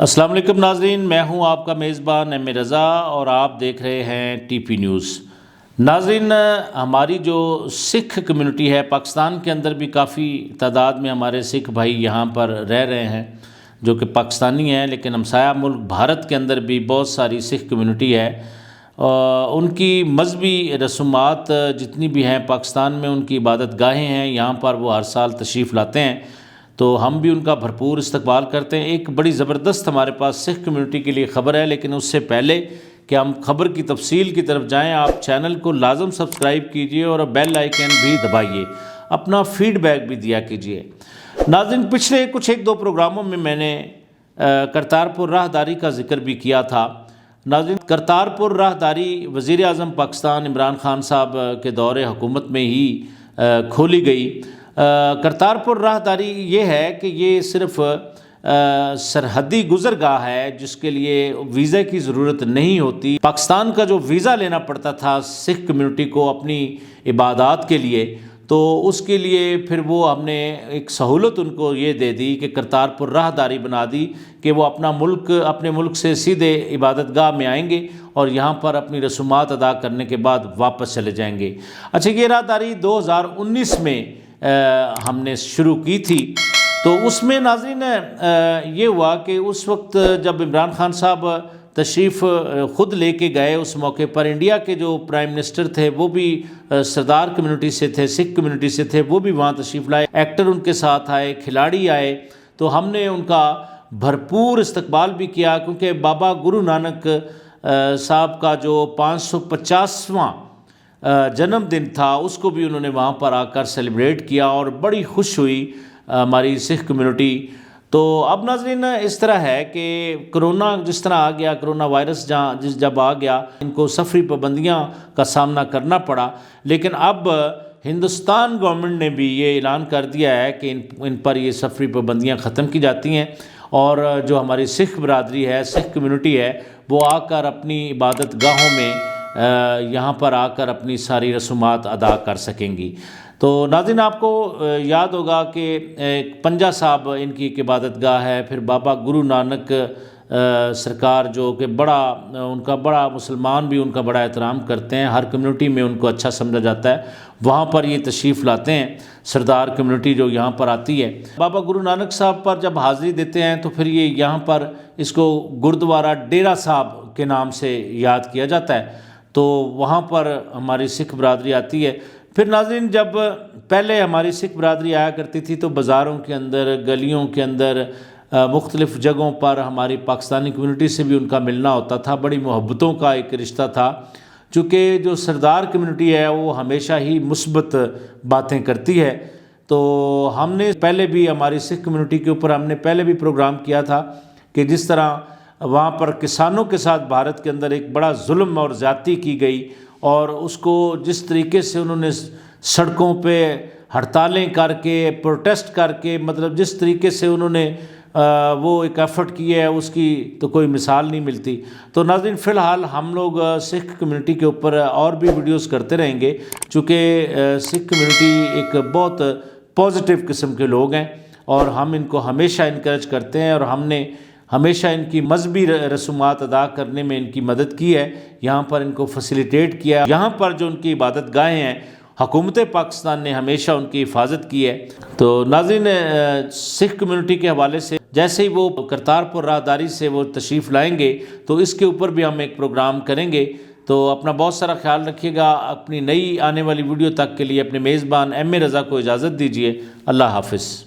السلام علیکم ناظرین، میں ہوں آپ کا میزبان ایم اے رضا اور آپ دیکھ رہے ہیں ٹی پی نیوز۔ ناظرین، ہماری جو سکھ کمیونٹی ہے پاکستان کے اندر بھی کافی تعداد میں ہمارے سکھ بھائی یہاں پر رہ رہے ہیں جو کہ پاکستانی ہیں، لیکن ہمسایہ ملک بھارت کے اندر بھی بہت ساری سکھ کمیونٹی ہے۔ ان کی مذہبی رسومات جتنی بھی ہیں پاکستان میں، ان کی عبادت گاہیں ہیں، یہاں پر وہ ہر سال تشریف لاتے ہیں، تو ہم بھی ان کا بھرپور استقبال کرتے ہیں۔ ایک بڑی زبردست ہمارے پاس سکھ کمیونٹی کے لیے خبر ہے، لیکن اس سے پہلے کہ ہم خبر کی تفصیل کی طرف جائیں، آپ چینل کو لازم سبسکرائب کیجئے اور بیل آئیکن بھی دبائیے، اپنا فیڈ بیک بھی دیا کیجئے۔ ناظرین، پچھلے ایک دو پروگراموں میں میں نے کرتارپور راہداری کا ذکر بھی کیا تھا۔ ناظرین، کرتارپور راہداری وزیر اعظم پاکستان عمران خان صاحب کے دور حکومت میں ہی کھولی گئی۔ کرتارپور راہداری یہ ہے کہ یہ صرف سرحدی گزرگاہ ہے جس کے لیے ویزے کی ضرورت نہیں ہوتی۔ پاکستان کا جو ویزا لینا پڑتا تھا سکھ کمیونٹی کو اپنی عبادات کے لیے، تو اس کے لیے پھر وہ ہم نے ایک سہولت ان کو یہ دے دی کہ کرتارپور راہداری بنا دی کہ وہ اپنے ملک سے سیدھے عبادت گاہ میں آئیں گے اور یہاں پر اپنی رسومات ادا کرنے کے بعد واپس چلے جائیں گے۔ اچھا، یہ راہداری 2019 میں ہم نے شروع کی تھی، تو اس میں ناظرین یہ ہوا کہ اس وقت جب عمران خان صاحب تشریف خود لے کے گئے، اس موقع پر انڈیا کے جو پرائم منسٹر تھے وہ بھی سردار کمیونٹی سے تھے، سکھ کمیونٹی سے تھے، وہ بھی وہاں تشریف لائے، ایکٹر ان کے ساتھ آئے، کھلاڑی آئے، تو ہم نے ان کا بھرپور استقبال بھی کیا، کیونکہ بابا گرو نانک صاحب کا جو 550واں جنم دن تھا اس کو بھی انہوں نے وہاں پر آ کر سیلیبریٹ کیا اور بڑی خوش ہوئی ہماری سکھ کمیونٹی۔ تو اب ناظرین اس طرح ہے کہ کرونا جس طرح آ گیا، کرونا وائرس جب آ گیا، ان کو سفری پابندیاں کا سامنا کرنا پڑا، لیکن اب ہندوستان گورنمنٹ نے بھی یہ اعلان کر دیا ہے کہ ان پر یہ سفری پابندیاں ختم کی جاتی ہیں، اور جو ہماری سکھ برادری ہے، سکھ کمیونٹی ہے، وہ آ کر اپنی عبادت گاہوں میں یہاں پر آ کر اپنی ساری رسومات ادا کر سکیں گی۔ تو ناظرین، آپ کو یاد ہوگا کہ پنجا صاحب ان کی ایک عبادت گاہ ہے، پھر بابا گرو نانک سرکار جو کہ ان کا بڑا مسلمان بھی ان کا بڑا احترام کرتے ہیں، ہر کمیونٹی میں ان کو اچھا سمجھا جاتا ہے، وہاں پر یہ تشریف لاتے ہیں سردار کمیونٹی جو یہاں پر آتی ہے۔ بابا گرو نانک صاحب پر جب حاضری دیتے ہیں تو پھر یہ یہاں پر اس کو گردوارہ ڈیرا صاحب کے نام سے یاد کیا جاتا ہے، تو وہاں پر ہماری سکھ برادری آتی ہے۔ پھر ناظرین، جب پہلے ہماری سکھ برادری آیا کرتی تھی تو بازاروں کے اندر، گلیوں کے اندر، مختلف جگہوں پر ہماری پاکستانی کمیونٹی سے بھی ان کا ملنا ہوتا تھا، بڑی محبتوں کا ایک رشتہ تھا، چونکہ جو سردار کمیونٹی ہے وہ ہمیشہ ہی مثبت باتیں کرتی ہے۔ تو ہم نے پہلے بھی ہماری سکھ کمیونٹی کے اوپر ہم نے پہلے بھی پروگرام کیا تھا کہ جس طرح وہاں پر کسانوں کے ساتھ بھارت کے اندر ایک بڑا ظلم اور زیادتی کی گئی، اور اس کو جس طریقے سے انہوں نے سڑکوں پہ ہڑتالیں کر کے، پروٹیسٹ کر کے، مطلب جس طریقے سے انہوں نے وہ ایک ایفرٹ کیا ہے، اس کی تو کوئی مثال نہیں ملتی۔ تو ناظرین، فی الحال ہم لوگ سکھ کمیونٹی کے اوپر اور بھی ویڈیوز کرتے رہیں گے، چونکہ سکھ کمیونٹی ایک بہت پازیٹیو قسم کے لوگ ہیں، اور ہم ان کو ہمیشہ انکریج کرتے ہیں، اور ہم نے ہمیشہ ان کی مذہبی رسومات ادا کرنے میں ان کی مدد کی ہے، یہاں پر ان کو فیسیلیٹیٹ کیا ہے۔ یہاں پر جو ان کی عبادت گاہیں ہیں، حکومت پاکستان نے ہمیشہ ان کی حفاظت کی ہے۔ تو ناظرین، سکھ کمیونٹی کے حوالے سے جیسے ہی وہ کرتارپور راہداری سے وہ تشریف لائیں گے تو اس کے اوپر بھی ہم ایک پروگرام کریں گے۔ تو اپنا بہت سارا خیال رکھیے گا۔ اپنی نئی آنے والی ویڈیو تک کے لیے اپنے میزبان ایم اے رضا کو اجازت دیجیے۔ اللہ حافظ۔